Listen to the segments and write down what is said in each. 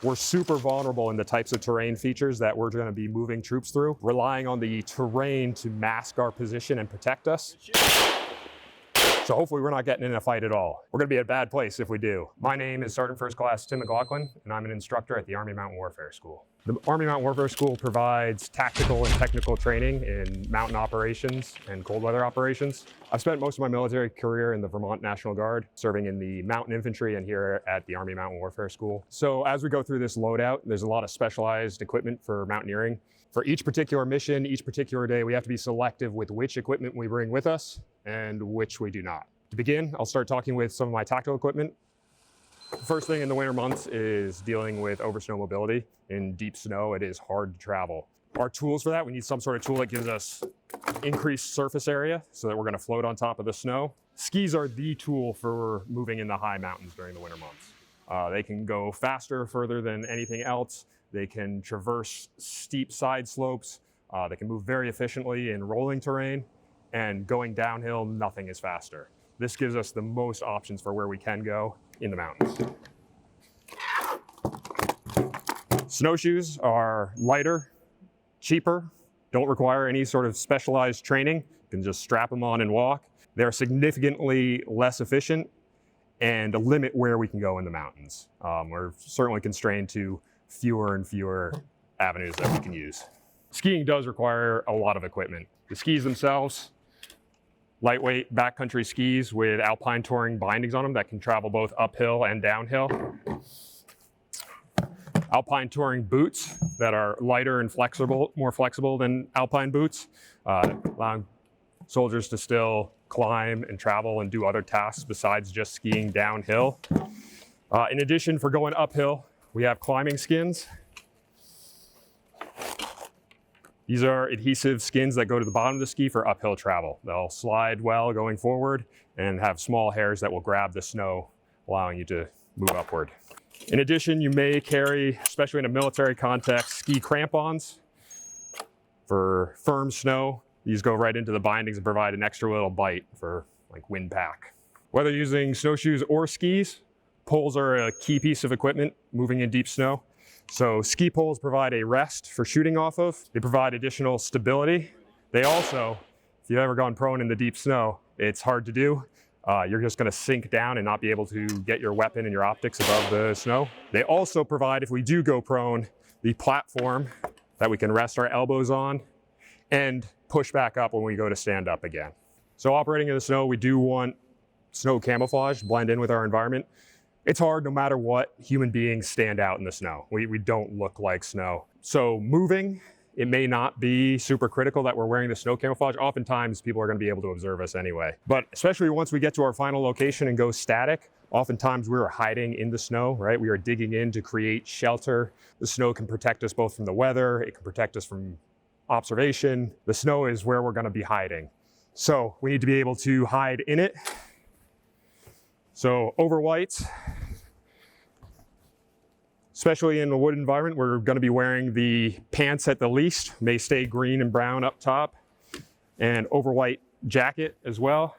We're super vulnerable in the types of terrain features that we're going to be moving troops through, relying on the terrain to mask our position and protect us. So hopefully we're not getting in a fight at all. We're going to be at a bad place if we do. My name is Sergeant First Class Tim McLaughlin, and I'm an instructor at the Army Mountain Warfare School. The Army Mountain Warfare School provides tactical and technical training in mountain operations and cold weather operations. I've spent most of my military career in the Vermont National Guard, serving in the mountain infantry and here at the Army Mountain Warfare School. So as we go through this loadout, there's a lot of specialized equipment for mountaineering. For each particular mission, each particular day, we have to be selective with which equipment we bring with us and which we do not. To begin, I'll start talking with some of my tactical equipment. First thing in the winter months is dealing with oversnow mobility. In deep snow, it is hard to travel. Our tools for that, we need some sort of tool that gives us increased surface area so that we're going to float on top of the snow. Skis are the tool for moving in the high mountains during the winter months. They can go faster, further than anything else. They can traverse steep side slopes. They can move very efficiently in rolling terrain, and going downhill, nothing is faster. This gives us the most options for where we can go in the mountains. Snowshoes are lighter, cheaper, don't require any sort of specialized training. You can just strap them on and walk. They're significantly less efficient and limit where we can go in the mountains. We're certainly constrained to fewer and fewer avenues that we can use. Skiing does require a lot of equipment. The skis themselves, lightweight backcountry skis with alpine touring bindings on them that can travel both uphill and downhill. Alpine touring boots that are lighter and flexible, more flexible than alpine boots, allowing soldiers to still climb and travel and do other tasks besides just skiing downhill. In addition, for going uphill, we have climbing skins. These are adhesive skins that go to the bottom of the ski for uphill travel. They'll slide well going forward and have small hairs that will grab the snow, allowing you to move upward. In addition, you may carry, especially in a military context, ski crampons for firm snow. These go right into the bindings and provide an extra little bite for like wind pack. Whether using snowshoes or skis, poles are a key piece of equipment moving in deep snow. So ski poles provide a rest for shooting off of. They provide additional stability. They also, if you've ever gone prone in the deep snow, it's hard to do. You're just going to sink down and not be able to get your weapon and your optics above the snow. They also provide, if we do go prone, the platform that we can rest our elbows on and push back up when we go to stand up again. So operating in the snow, we do want snow camouflage, blend in with our environment. It's hard no matter what, human beings stand out in the snow. We don't look like snow. So moving, it may not be super critical that we're wearing the snow camouflage. Oftentimes people are going to be able to observe us anyway. But especially once we get to our final location and go static, oftentimes we're hiding in the snow, right? We are digging in to create shelter. The snow can protect us both from the weather, it can protect us from observation. The snow is where we're going to be hiding. So we need to be able to hide in it. So over whites, especially in a wood environment, we're going to be wearing the pants at the least, may stay green and brown up top, and over white jacket as well.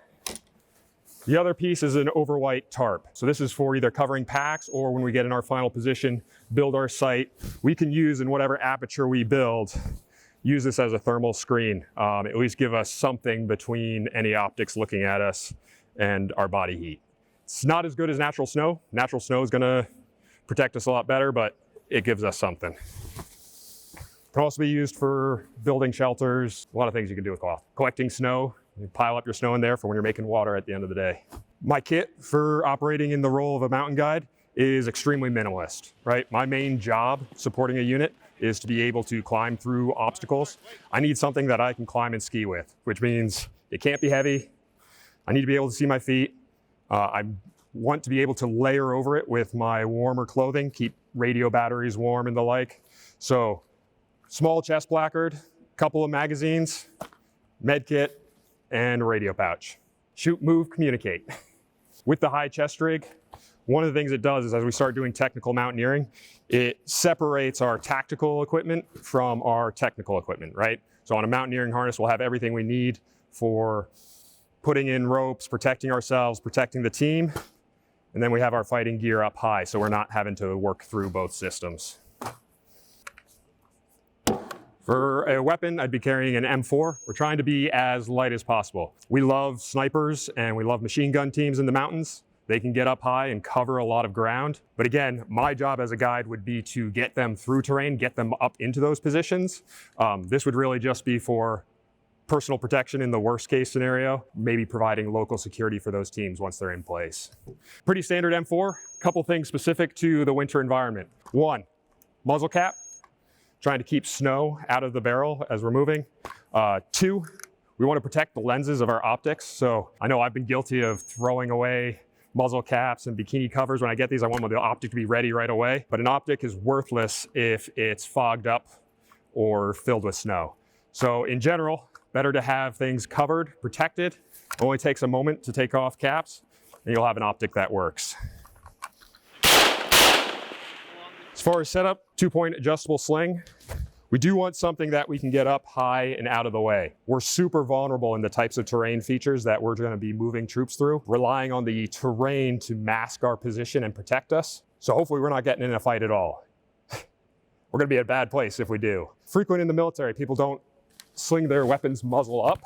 The other piece is an over white tarp. So this is for either covering packs or when we get in our final position, build our sight. We can use in whatever aperture we build, use this as a thermal screen, at least give us something between any optics looking at us and our body heat. It's not as good as natural snow. Natural snow is going to protect us a lot better, but it gives us something. It can also be used for building shelters. A lot of things you can do with cloth. Collecting snow, you pile up your snow in there for when you're making water at the end of the day. My kit for operating in the role of a mountain guide is extremely minimalist, right? My main job supporting a unit is to be able to climb through obstacles. I need something that I can climb and ski with, which means it can't be heavy. I need to be able to see my feet. I want to be able to layer over it with my warmer clothing, keep radio batteries warm and the like. So small chest placard, couple of magazines, med kit, and radio pouch. Shoot, move, communicate. With the high chest rig, one of the things it does is as we start doing technical mountaineering, it separates our tactical equipment from our technical equipment, right? So on a mountaineering harness, we'll have everything we need for putting in ropes, protecting ourselves, protecting the team. And then we have our fighting gear up high, so we're not having to work through both systems. For a weapon, I'd be carrying an M4. We're trying to be as light as possible. We love snipers and we love machine gun teams in the mountains. They can get up high and cover a lot of ground. But again, my job as a guide would be to get them through terrain, get them up into those positions. This would really just be for personal protection in the worst case scenario, maybe providing local security for those teams once they're in place. Pretty standard M4, couple things specific to the winter environment. One, muzzle cap, trying to keep snow out of the barrel as we're moving. Two, we want to protect the lenses of our optics. So I know I've been guilty of throwing away muzzle caps and bikini covers. When I get these, I want the optic to be ready right away. But an optic is worthless if it's fogged up or filled with snow. So in general, better to have things covered, protected. It only takes a moment to take off caps, and you'll have an optic that works. As far as setup, 2-point adjustable sling. We do want something that we can get up high and out of the way. We're super vulnerable in the types of terrain features that we're going to be moving troops through, relying on the terrain to mask our position and protect us. So hopefully we're not getting in a fight at all. We're going to be at a bad place if we do. Frequent in the military, people don't sling their weapons muzzle up,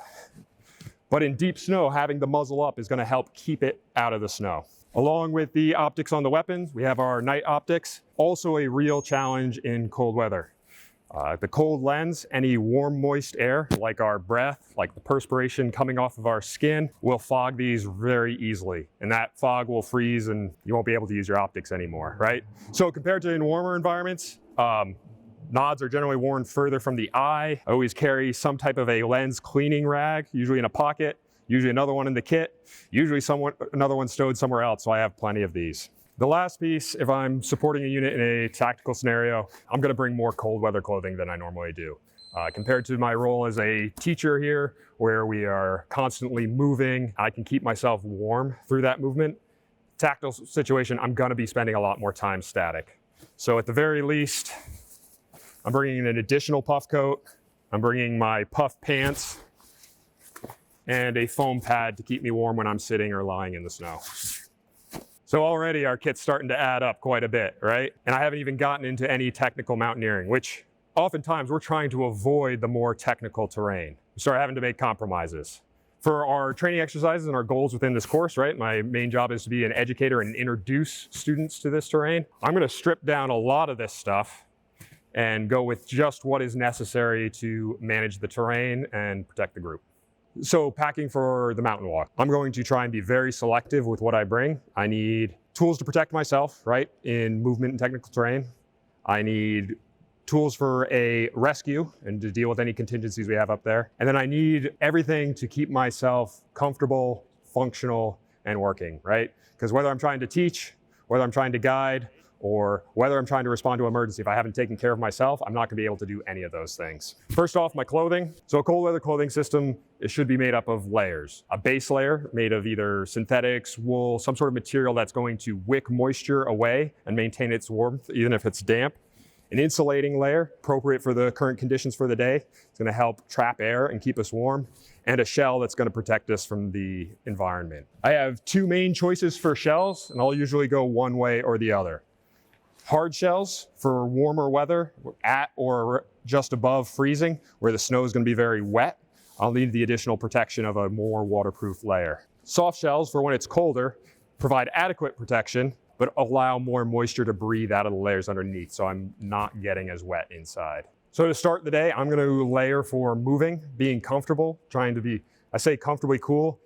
but in deep snow, having the muzzle up is going to help keep it out of the snow. Along with the optics on the weapons, we have our night optics, also a real challenge in cold weather. The cold lens, any warm, moist air, like our breath, like the perspiration coming off of our skin, will fog these very easily. And that fog will freeze and you won't be able to use your optics anymore, right? So compared to in warmer environments, nods are generally worn further from the eye. I always carry some type of a lens cleaning rag, usually in a pocket, usually another one in the kit, usually another one stowed somewhere else, so I have plenty of these. The last piece, if I'm supporting a unit in a tactical scenario, I'm going to bring more cold weather clothing than I normally do. Compared to my role as a teacher here, where we are constantly moving, I can keep myself warm through that movement. Tactical situation, I'm going to be spending a lot more time static. So at the very least, I'm bringing an additional puff coat, I'm bringing my puff pants, and a foam pad to keep me warm when I'm sitting or lying in the snow. So already our kit's starting to add up quite a bit, right? And I haven't even gotten into any technical mountaineering, which oftentimes we're trying to avoid the more technical terrain. We start having to make compromises. For our training exercises and our goals within this course, right? My main job is to be an educator and introduce students to this terrain. I'm going to strip down a lot of this stuff and go with just what is necessary to manage the terrain and protect the group. So packing for the mountain walk, I'm going to try and be very selective with what I bring. I need tools to protect myself, right, in movement and technical terrain. I need tools for a rescue and to deal with any contingencies we have up there. And then I need everything to keep myself comfortable, functional, and working, right? Because whether I'm trying to teach, whether I'm trying to guide, or whether I'm trying to respond to an emergency, if I haven't taken care of myself, I'm not gonna be able to do any of those things. First off, my clothing. So a cold weather clothing system, it should be made up of layers. A base layer made of either synthetics, wool, some sort of material that's going to wick moisture away and maintain its warmth, even if it's damp. An insulating layer, appropriate for the current conditions for the day. It's gonna help trap air and keep us warm. And a shell that's gonna protect us from the environment. I have two main choices for shells, and I'll usually go one way or the other. Hard shells for warmer weather, at or just above freezing, where the snow is going to be very wet. I'll need the additional protection of a more waterproof layer. Soft shells for when it's colder provide adequate protection, but allow more moisture to breathe out of the layers underneath, so I'm not getting as wet inside. So to start the day, I'm going to layer for moving, being comfortable, trying to be, I say comfortably cool.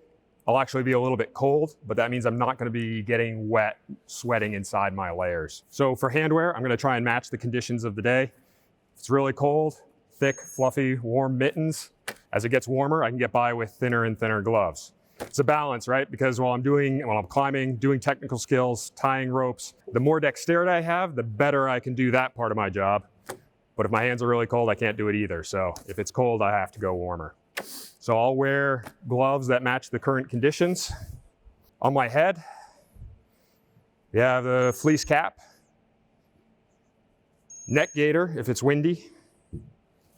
I'll actually be a little bit cold, but that means I'm not going to be getting wet, sweating inside my layers. So for handwear, I'm going to try and match the conditions of the day. If it's really cold, thick, fluffy, warm mittens. As it gets warmer, I can get by with thinner and thinner gloves. It's a balance, right? Because while I'm climbing, doing technical skills, tying ropes, the more dexterity I have, the better I can do that part of my job. But if my hands are really cold, I can't do it either. So if it's cold, I have to go warmer. So I'll wear gloves that match the current conditions. On my head, we have the fleece cap, neck gaiter if it's windy,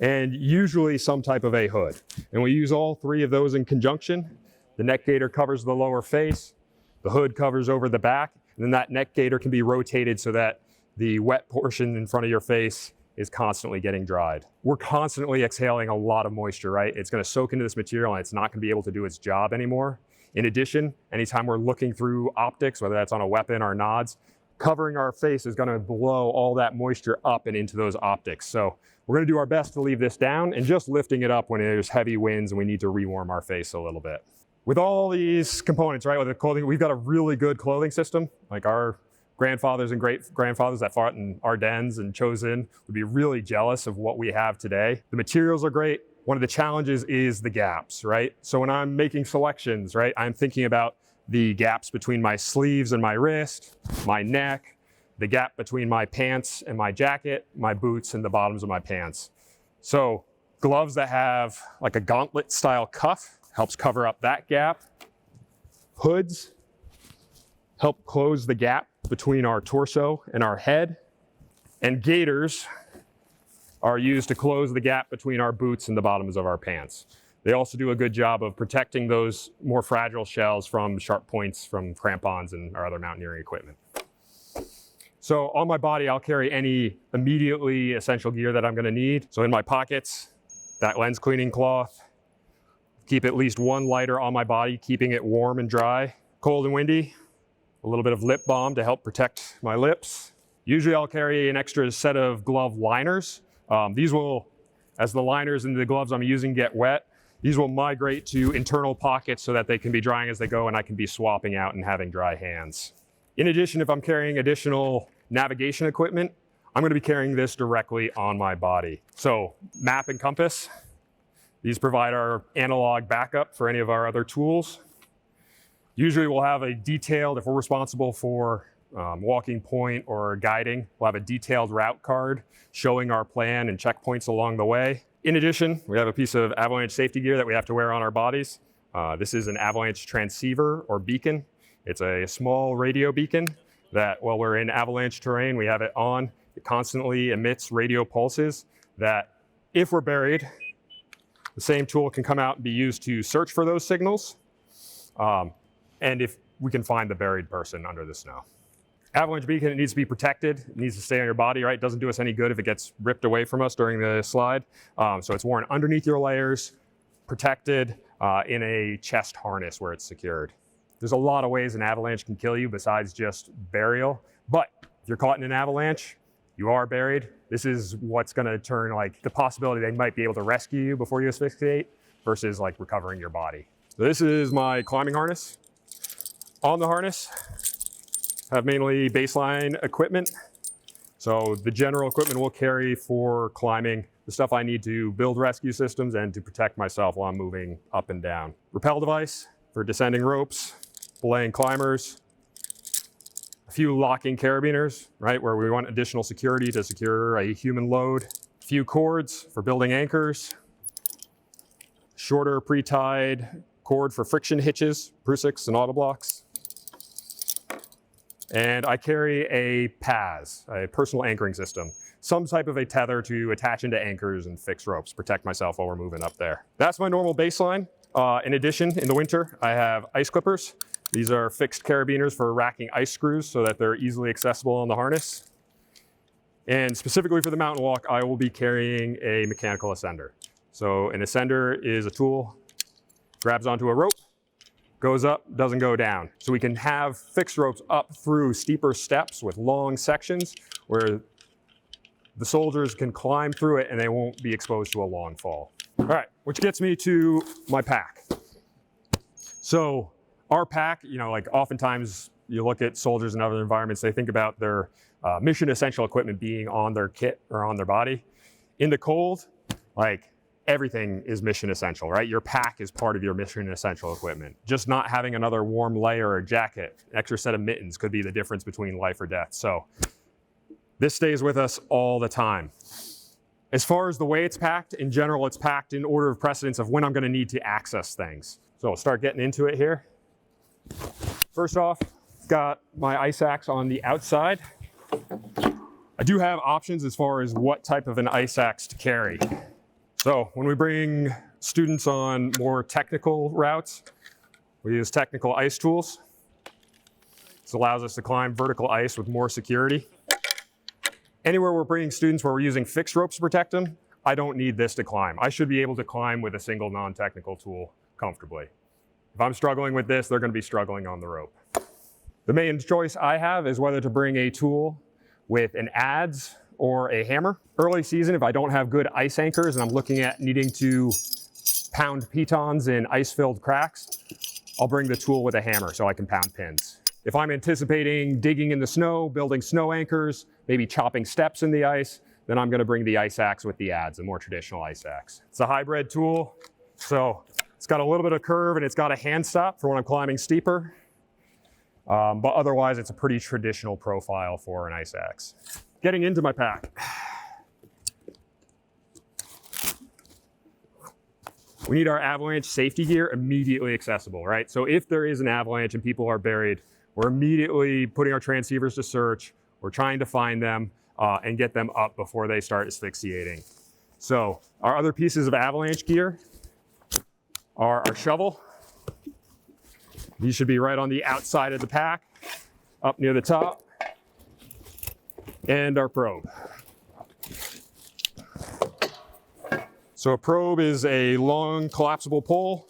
and usually some type of a hood. And we use all three of those in conjunction. The neck gaiter covers the lower face, the hood covers over the back, And then that neck gaiter can be rotated so that the wet portion in front of your face is constantly getting dried. We're constantly exhaling a lot of moisture, right? It's gonna soak into this material and it's not gonna be able to do its job anymore. In addition, anytime we're looking through optics, whether that's on a weapon or nods, covering our face is gonna blow all that moisture up and into those optics. So we're gonna do our best to leave this down and just lifting it up when there's heavy winds and we need to rewarm our face a little bit. With all these components, right, with the clothing, we've got a really good clothing system. Like our grandfathers and great grandfathers that fought in Ardennes and Chosin would be really jealous of what we have today. The materials are great. One of the challenges is the gaps, right? So when I'm making selections, right, I'm thinking about the gaps between my sleeves and my wrist, my neck, the gap between my pants and my jacket, my boots and the bottoms of my pants. So gloves that have like a gauntlet style cuff helps cover up that gap. Hoods help close the gap between our torso and our head. And gaiters are used to close the gap between our boots and the bottoms of our pants. They also do a good job of protecting those more fragile shells from sharp points from crampons and our other mountaineering equipment. So on my body, I'll carry any immediately essential gear that I'm gonna need. So in my pockets, that lens cleaning cloth, keep at least one lighter on my body, keeping it warm and dry. Cold and windy, a little bit of lip balm to help protect my lips. Usually I'll carry an extra set of glove liners. These will, as the liners and the gloves I'm using get wet, these will migrate to internal pockets so that they can be drying as they go and I can be swapping out and having dry hands. In addition, if I'm carrying additional navigation equipment, I'm gonna be carrying this directly on my body. So map and compass, these provide our analog backup for any of our other tools. Usually we'll have a detailed, if we're responsible for walking point or guiding, we'll have a detailed route card showing our plan and checkpoints along the way. In addition, we have a piece of avalanche safety gear that we have to wear on our bodies. This is an avalanche transceiver or beacon. It's a small radio beacon that while we're in avalanche terrain, we have it on. It constantly emits radio pulses that if we're buried, the same tool can come out and be used to search for those signals. And if we can find the buried person under the snow. Avalanche beacon, it needs to be protected. It needs to stay on your body, right? It doesn't do us any good if it gets ripped away from us during the slide. So it's worn underneath your layers, protected in a chest harness where it's secured. There's a lot of ways an avalanche can kill you besides just burial. But if you're caught in an avalanche, you are buried. This is what's gonna turn like the possibility they might be able to rescue you before you asphyxiate versus like recovering your body. So this is my climbing harness. On the harness, I have mainly baseline equipment. So the general equipment we'll carry for climbing, the stuff I need to build rescue systems and to protect myself while I'm moving up and down. Rappel device for descending ropes, belaying climbers, a few locking carabiners, right, where we want additional security to secure a human load, a few cords for building anchors, shorter pre-tied cord for friction hitches, Prusix and auto blocks. And I carry a PAS, a personal anchoring system, some type of a tether to attach into anchors and fix ropes, protect myself while we're moving up there. That's my normal baseline. In addition, in the winter, I have ice clippers. These are fixed carabiners for racking ice screws so that they're easily accessible on the harness. And specifically for the mountain walk, I will be carrying a mechanical ascender. So an ascender is a tool, grabs onto a rope, goes up, doesn't go down. So we can have fixed ropes up through steeper steps with long sections where the soldiers can climb through it and they won't be exposed to a long fall. All right, which gets me to my pack. So our pack, you know, like oftentimes you look at soldiers in other environments, they think about their mission essential equipment being on their kit or on their body. In the cold, like everything is mission essential, right? Your pack is part of your mission essential equipment. Just not having another warm layer or jacket, extra set of mittens could be the difference between life or death. So this stays with us all the time. As far as the way it's packed, in general, it's packed in order of precedence of when I'm gonna need to access things. So I'll start getting into it here. First off, got my ice axe on the outside. I do have options as far as what type of an ice axe to carry. So when we bring students on more technical routes, we use technical ice tools. This allows us to climb vertical ice with more security. Anywhere we're bringing students where we're using fixed ropes to protect them, I don't need this to climb. I should be able to climb with a single non-technical tool comfortably. If I'm struggling with this, they're going to be struggling on the rope. The main choice I have is whether to bring a tool with an adze or a hammer. Early season, if I don't have good ice anchors and I'm looking at needing to pound pitons in ice-filled cracks, I'll bring the tool with a hammer so I can pound pins. If I'm anticipating digging in the snow, building snow anchors, maybe chopping steps in the ice, then I'm going to bring the ice axe with the adze, a more traditional ice axe. It's a hybrid tool, so it's got a little bit of curve and it's got a hand stop for when I'm climbing steeper. But otherwise, it's a pretty traditional profile for an ice axe. Getting into my pack. We need our avalanche safety gear immediately accessible, right? So if there is an avalanche and people are buried, we're immediately putting our transceivers to search. We're trying to find them and get them up before they start asphyxiating. So our other pieces of avalanche gear are our shovel. These should be right on the outside of the pack, up near the top, and our probe. So a probe is a long collapsible pole.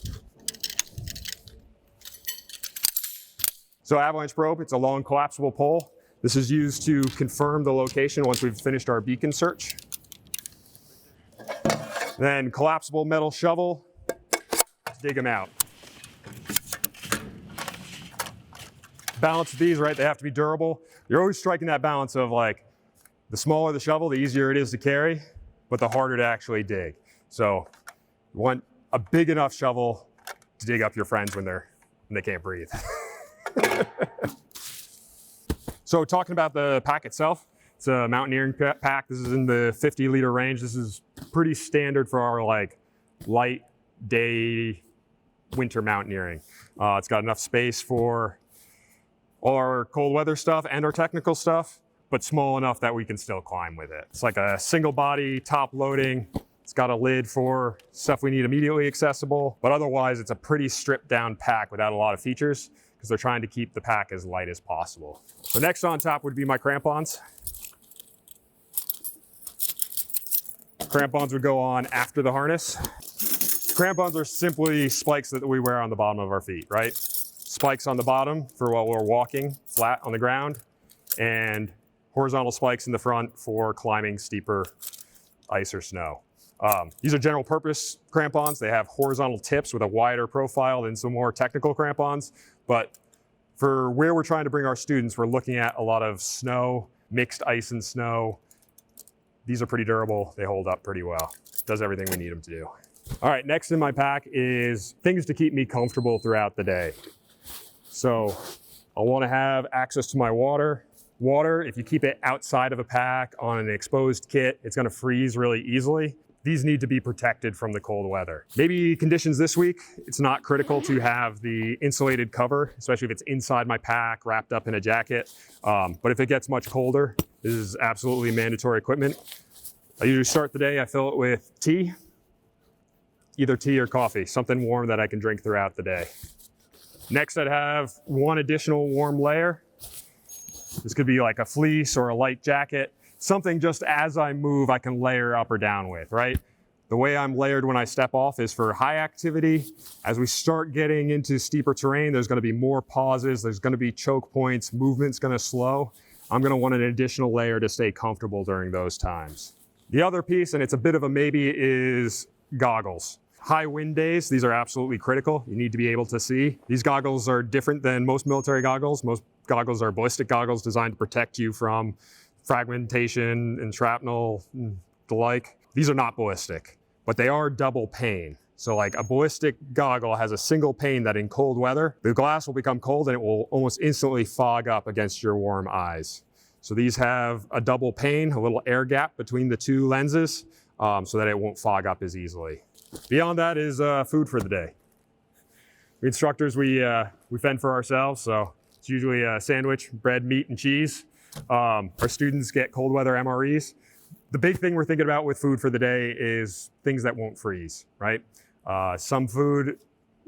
So avalanche probe, it's a long collapsible pole. This is used to confirm the location once we've finished our beacon search. Then collapsible metal shovel, let's dig them out. Balance of these, right, they have to be durable. You're always striking that balance of like, the smaller the shovel, the easier it is to carry, but the harder to actually dig. So you want a big enough shovel to dig up your friends when they can't breathe. So talking about the pack itself, it's a mountaineering pack. This is in the 50-liter range. This is pretty standard for our like light day winter mountaineering. It's got enough space for all our cold weather stuff and our technical stuff, but small enough that we can still climb with it. It's like a single body top loading. It's got a lid for stuff we need immediately accessible, but otherwise it's a pretty stripped down pack without a lot of features because they're trying to keep the pack as light as possible. So next on top would be my crampons. Crampons would go on after the harness. Crampons are simply spikes that we wear on the bottom of our feet, right? Spikes on the bottom for while we're walking flat on the ground, and horizontal spikes in the front for climbing steeper ice or snow. These are general purpose crampons. They have horizontal tips with a wider profile than some more technical crampons. But for where we're trying to bring our students, we're looking at a lot of snow, mixed ice and snow. These are pretty durable. They hold up pretty well. Does everything we need them to do. All right, next in my pack is things to keep me comfortable throughout the day. So I'll want to have access to my water. Water, if you keep it outside of a pack on an exposed kit, it's going to freeze really easily. These need to be protected from the cold weather. Maybe conditions this week, it's not critical to have the insulated cover, especially if it's inside my pack, wrapped up in a jacket. But if it gets much colder, this is absolutely mandatory equipment. I usually start the day, I fill it with tea, either tea or coffee, something warm that I can drink throughout the day. Next, I'd have one additional warm layer. This could be like a fleece or a light jacket. Something just as I move, I can layer up or down with, right? The way I'm layered when I step off is for high activity. As we start getting into steeper terrain, there's gonna be more pauses, there's gonna be choke points, movement's gonna slow. I'm gonna want an additional layer to stay comfortable during those times. The other piece, and it's a bit of a maybe, is goggles. High wind days, these are absolutely critical. You need to be able to see. These goggles are different than most military goggles. Most goggles are ballistic goggles designed to protect you from fragmentation and shrapnel and the like. These are not ballistic, but they are double pane. So like a ballistic goggle has a single pane that in cold weather, the glass will become cold and it will almost instantly fog up against your warm eyes. So these have a double pane, a little air gap between the two lenses so that it won't fog up as easily. Beyond that is food for the day. We instructors, we fend for ourselves, so it's usually a sandwich, bread, meat, and cheese. Our students get cold weather MREs. The big thing we're thinking about with food for the day is things that won't freeze, right? Some food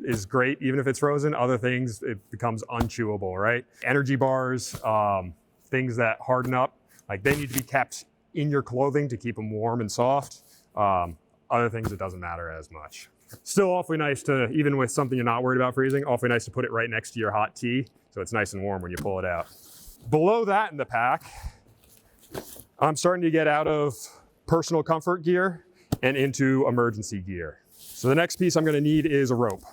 is great, even if it's frozen. Other things, it becomes unchewable, right? Energy bars, things that harden up, like they need to be kept in your clothing to keep them warm and soft. Other things, it doesn't matter as much. Still awfully nice to, even with something you're not worried about freezing, awfully nice to put it right next to your hot tea, so it's nice and warm when you pull it out. Below that in the pack, I'm starting to get out of personal comfort gear and into emergency gear. So the next piece I'm going to need is a rope.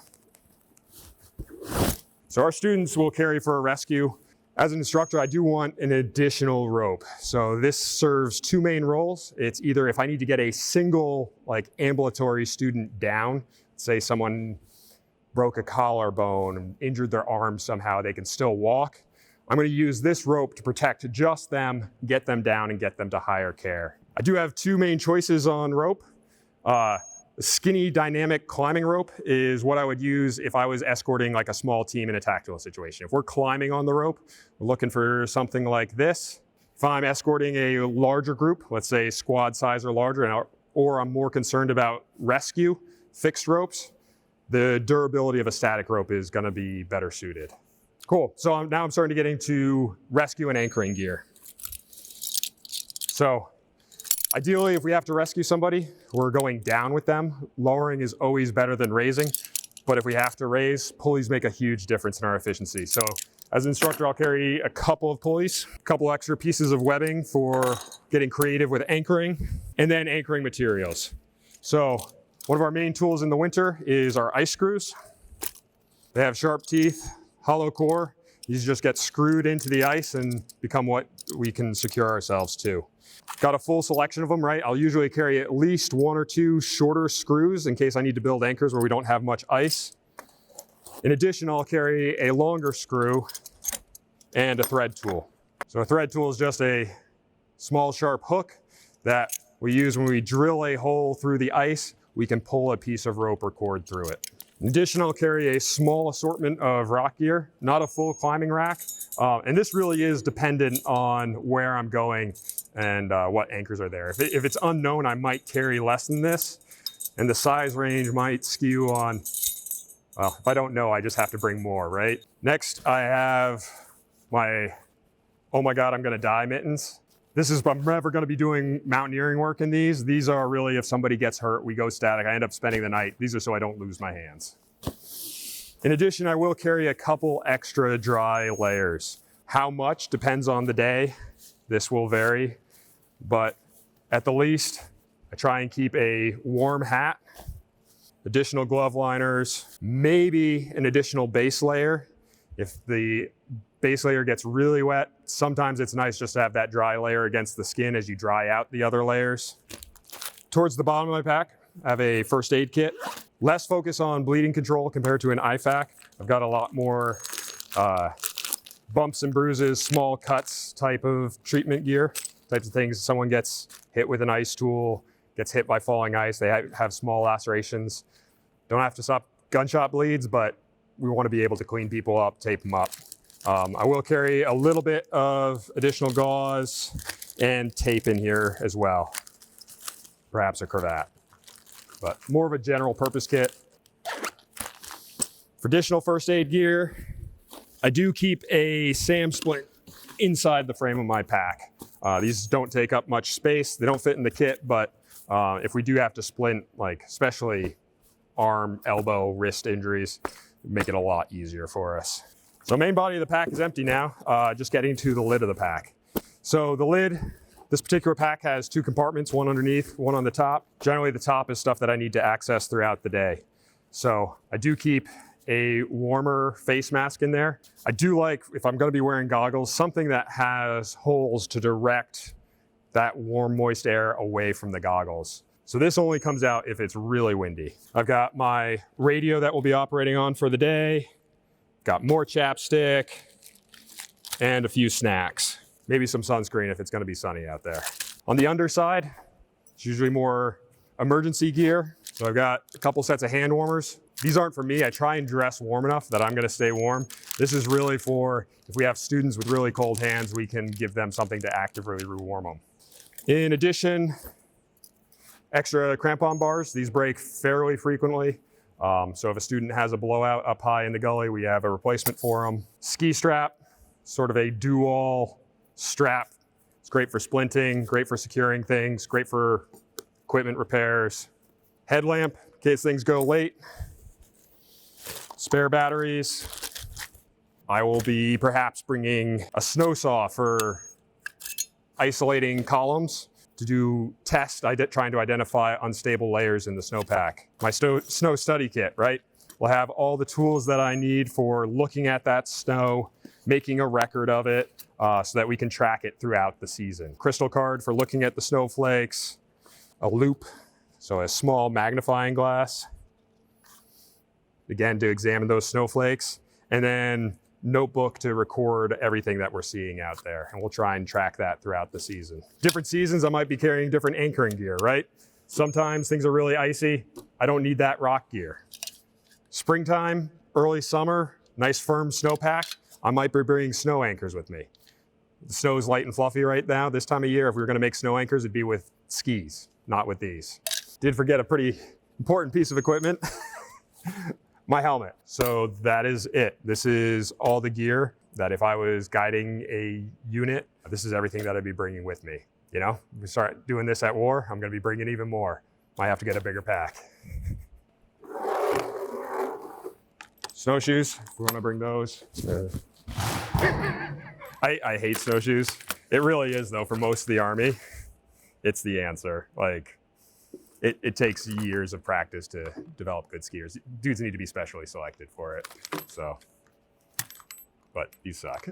So our students will carry for a rescue. As an instructor, I do want an additional rope. So this serves two main roles. It's either if I need to get a single like ambulatory student down, say someone broke a collarbone, injured their arm somehow, they can still walk. I'm going to use this rope to protect just them, get them down, and get them to higher care. I do have two main choices on rope. Skinny dynamic climbing rope is what I would use if I was escorting like a small team in a tactical situation. If we're climbing on the rope, we're looking for something like this. If I'm escorting a larger group, let's say squad size or larger, or I'm more concerned about rescue, fixed ropes, the durability of a static rope is going to be better suited. Cool, so now I'm starting to get into rescue and anchoring gear. So ideally, if we have to rescue somebody, we're going down with them. Lowering is always better than raising, but if we have to raise, pulleys make a huge difference in our efficiency. So as an instructor, I'll carry a couple of pulleys, a couple extra pieces of webbing for getting creative with anchoring, and then anchoring materials. So one of our main tools in the winter is our ice screws. They have sharp teeth, hollow core. These just get screwed into the ice and become what we can secure ourselves to. Got a full selection of them, right? I'll usually carry at least one or two shorter screws in case I need to build anchors where we don't have much ice. In addition, I'll carry a longer screw and a thread tool. So a thread tool is just a small sharp hook that we use when we drill a hole through the ice. We can pull a piece of rope or cord through it. In addition, I'll carry a small assortment of rock gear, not a full climbing rack. And this really is dependent on where I'm going and what anchors are there. If it's unknown, I might carry less than this, and the size range might skew on, well, if I don't know, I just have to bring more, right? Next, I have my, oh my God, I'm gonna die mittens. I'm never gonna be doing mountaineering work in these. These are really, if somebody gets hurt, we go static, I end up spending the night. These are so I don't lose my hands. In addition, I will carry a couple extra dry layers. How much depends on the day. This will vary, but at the least, I try and keep a warm hat, additional glove liners, maybe an additional base layer. If the base layer gets really wet, sometimes it's nice just to have that dry layer against the skin as you dry out the other layers. Towards the bottom of my pack, I have a first aid kit. Less focus on bleeding control compared to an IFAK. I've got a lot more bumps and bruises, small cuts type of treatment gear, types of things. Someone gets hit with an ice tool, gets hit by falling ice, they have small lacerations. Don't have to stop gunshot bleeds, but we want to be able to clean people up, tape them up. I will carry a little bit of additional gauze and tape in here as well. Perhaps a cravat, but more of a general purpose kit. For additional first aid gear, I do keep a SAM splint inside the frame of my pack. These don't take up much space. They don't fit in the kit, but if we do have to splint, like especially arm, elbow, wrist injuries, make it a lot easier for us. So main body of the pack is empty now, just getting to the lid of the pack. So the lid, this particular pack has two compartments, one underneath, one on the top. Generally the top is stuff that I need to access throughout the day. So I do keep a warmer face mask in there. I do like, if I'm gonna be wearing goggles, something that has holes to direct that warm, moist air away from the goggles. So this only comes out if it's really windy. I've got my radio that we'll be operating on for the day, got more chapstick, and a few snacks. Maybe some sunscreen if it's gonna be sunny out there. On the underside, it's usually more emergency gear. So I've got a couple sets of hand warmers. These aren't for me. I try and dress warm enough that I'm gonna stay warm. This is really for, if we have students with really cold hands, we can give them something to actively warm them. In addition, extra crampon bars. These break fairly frequently. So if a student has a blowout up high in the gully, we have a replacement for them. Ski strap, sort of a dual strap. It's great for splinting, great for securing things, great for equipment repairs. Headlamp, in case things go late. Spare batteries. I will be perhaps bringing a snow saw for isolating columns to do tests, trying to identify unstable layers in the snowpack. My snow study kit, right? Will have all the tools that I need for looking at that snow, making a record of it so that we can track it throughout the season. Crystal card for looking at the snowflakes, a loop, so a small magnifying glass, again, to examine those snowflakes, and then notebook to record everything that we're seeing out there. And we'll try and track that throughout the season. Different seasons, I might be carrying different anchoring gear, right? Sometimes things are really icy. I don't need that rock gear. Springtime, early summer, nice firm snowpack. I might be bringing snow anchors with me. The snow is light and fluffy right now. This time of year, if we were gonna make snow anchors, it'd be with skis, not with these. Did forget a pretty important piece of equipment. My helmet. So that is it. This is all the gear that if I was guiding a unit, this is everything that I'd be bringing with me. You know, if we start doing this at war, I'm gonna be bringing even more. Might have to get a bigger pack. Snowshoes, if we wanna bring those. I hate snowshoes. It really is though, for most of the Army, it's the answer. Like, it takes years of practice to develop good skiers. Dudes need to be specially selected for it, so. But you suck.